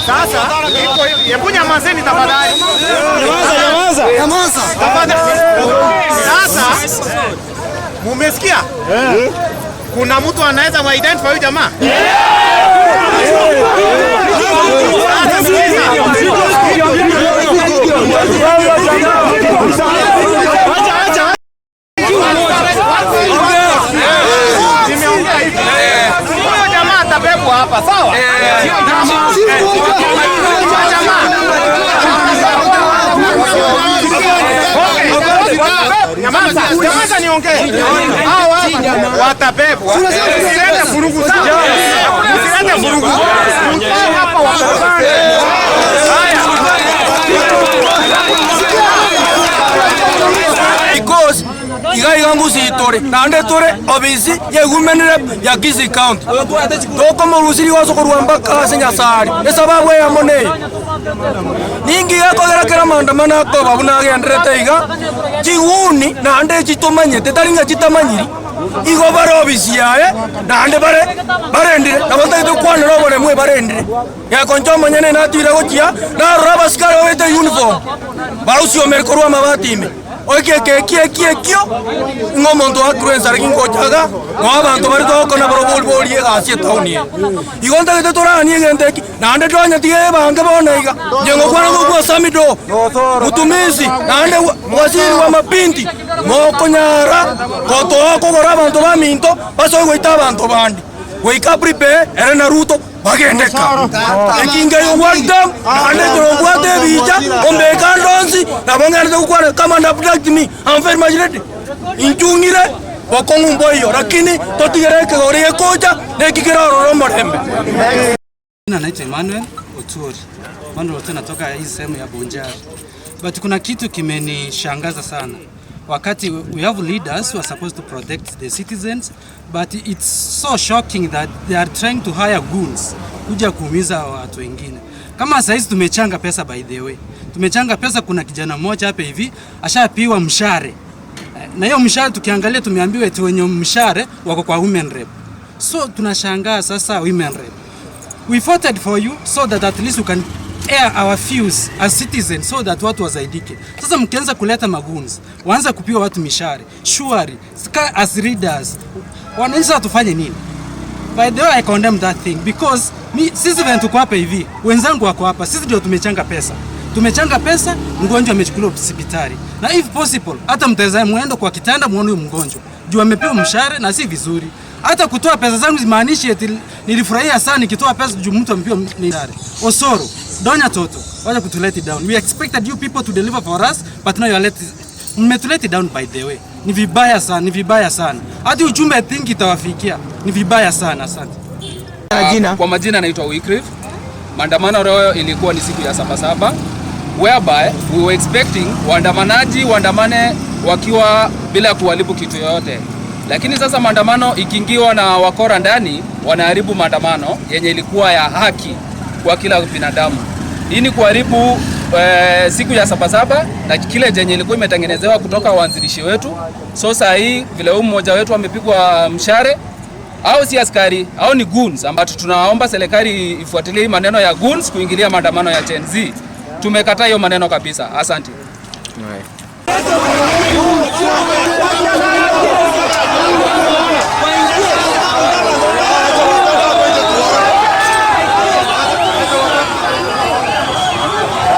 Sasa hebu nyamazeni tafadhali. Nyamaza. Sasa mumesikia? Kuna mtu anaweza mu-identify huyu jamaa? Hapa sawa? Nyamaza niongee. Hawa watabebwa. Usilete vurugu sawa? Usilete vurugu. Hapa wakubane. Haya. Because igai gangu sitore nande tore obisi ye women rep ya Kisii county doko morusiri waso kurwamba kase nyasari esababu ya mone ningi yako gerakera mandamana ko babuna gendrete iga jiuni nande chitomanyete taringa chitamanyiri igo baro obisi yae nande barendire nabonta to kwana robore mwe barendire ya konjo manyene na tira gochia na roba skaro wete uniform barusio merkorwa mabatime oke kio ngomonto akruenza ringo jaga no abantu bari to kona boli asie tauni igonta gete torani ngende nande twanya tie bange bonaiga njengo kwana go samido mutumisi nande waziri wa mapinti mokonyara koto ko gora abantu baminto baso goita abantu bandi goika prepare era naruto bagendeka ekinga yo wardam nande tongwate bija ombeka ndonzi nabongana ukwana kama na protect me amfer majirete injungire bokongu mboyo lakini totigereke gore koja nekikira roromo rembe na naitwa Emmanuel Otuori wote natoka hii sehemu ya Bonjari but kuna kitu kimenishangaza sana wakati we have leaders who are supposed to protect the citizens but it's so shocking that they are trying to hire goons kuja kuumiza watu wengine. Kama saizi tumechanga pesa, by the way tumechanga pesa, kuna kijana mmoja hapa hivi ashapiwa mshare na hiyo mshare tukiangalia tumeambiwa eti wenye mshare wako kwa women rep. So tunashangaa sasa women rep. We voted for you so that at least you can air our views as citizens so that watu wazaidike. Sasa mkianza kuleta magoons, waanza kupiwa watu mishare, surely as readers, wanaweza tufanye nini? By the way, I condemn that thing because sisi ventu kwa hapa hivi, wenzangu wako hapa, sisi ndio tumechanga pesa. Tumechanga pesa, mgonjwa amechukuliwa hospitali. Na if possible, hata mtaweza muende kwa kitanda muone mgonjwa. Juu amepewa mshahara na si vizuri. Hata kutoa pesa zangu zimaanishi eti nilifurahia sana nikitoa pesa juu mtu amepewa mshahara. Osoro, donya toto, wacha kutuleti down. We expected you people to deliver for us, but now you are mmetuleti down by the way. Ni vibaya sana. Hadi ujumbe I think itawafikia. Ni vibaya sana, asante. Kwa majina naitwa Wycliffe. Maandamano leo ilikuwa ni siku ya Saba Saba, whereby we were expecting waandamane wakiwa bila kuharibu kitu yoyote. Lakini sasa maandamano ikiingiwa na wakora ndani, wanaharibu maandamano yenye ilikuwa ya haki kwa kila binadamu. Hii ni kuharibu siku ya Saba Saba na kile jenye ilikuwa imetengenezewa kutoka waanzilishi wetu. So saa hii vile huyu mmoja wetu amepigwa mshare, au si askari au ni goons, ambapo tunaomba serikali ifuatilie maneno ya goons kuingilia maandamano ya Gen Z. Tumekataa hiyo maneno kabisa. Asante.